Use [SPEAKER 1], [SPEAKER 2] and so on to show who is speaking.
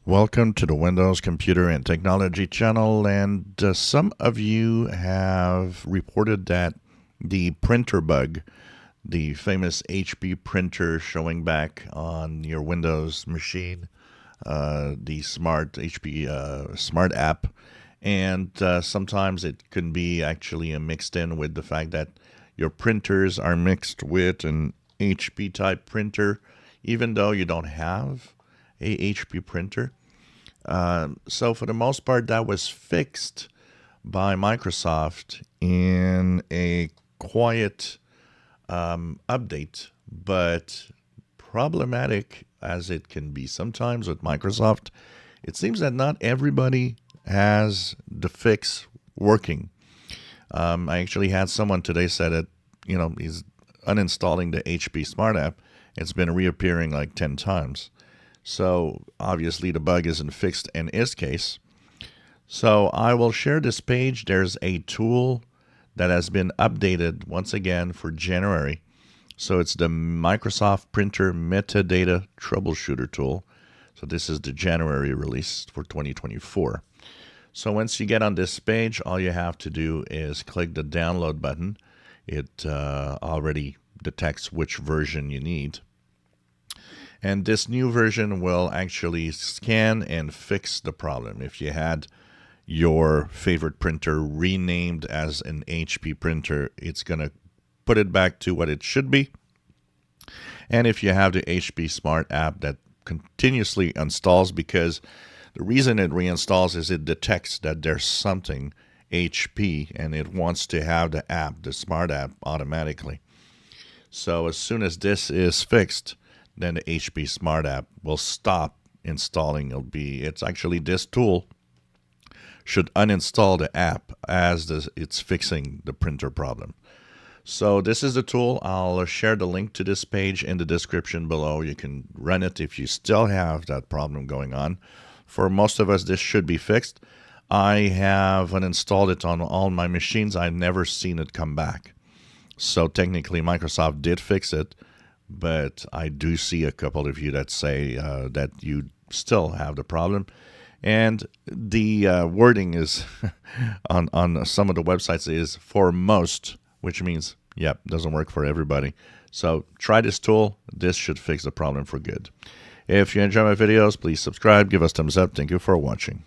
[SPEAKER 1] Welcome to the Windows Computer and Technology channel, and some of you have reported that the printer bug, the famous HP printer showing back on your Windows machine, the smart HP smart app, and sometimes it can be actually mixed in with the fact that your printers are mixed with an HP type printer, even though you don't have a HP printer. So for the most part, that was fixed by Microsoft in a quiet update, but problematic as it can be sometimes with Microsoft. It seems that not everybody has the fix working. I actually had someone today say that, he's uninstalling the HP Smart app. It's been reappearing like 10 times. So obviously the bug isn't fixed in his case. So I will share this page. There's a tool that has been updated once again for January. So it's the Microsoft Printer Metadata Troubleshooter tool. So this is the January release for 2024. So once you get on this page, all you have to do is click the download button. It already detects which version you need. And this new version will actually scan and fix the problem. If you had your favorite printer renamed as an HP printer, it's going to put it back to what it should be. And if you have the HP Smart app that continuously installs, because the reason it reinstalls is it detects that there's something HP and it wants to have the app, the Smart app, automatically. So as soon as this is fixed, then the HP Smart app will stop installing. It's actually this tool should uninstall the app as it's fixing the printer problem. So this is the tool. I'll share the link to this page in the description below. You can run it if you still have that problem going on. For most of us, this should be fixed. I have uninstalled it on all my machines. I've never seen it come back. So technically, Microsoft did fix it. But I do see a couple of you that say that you still have the problem. And the wording is on some of the websites is for most, which means, yep, doesn't work for everybody. So try this tool. This should fix the problem for good. If you enjoy my videos, please subscribe, give us thumbs up. Thank you for watching.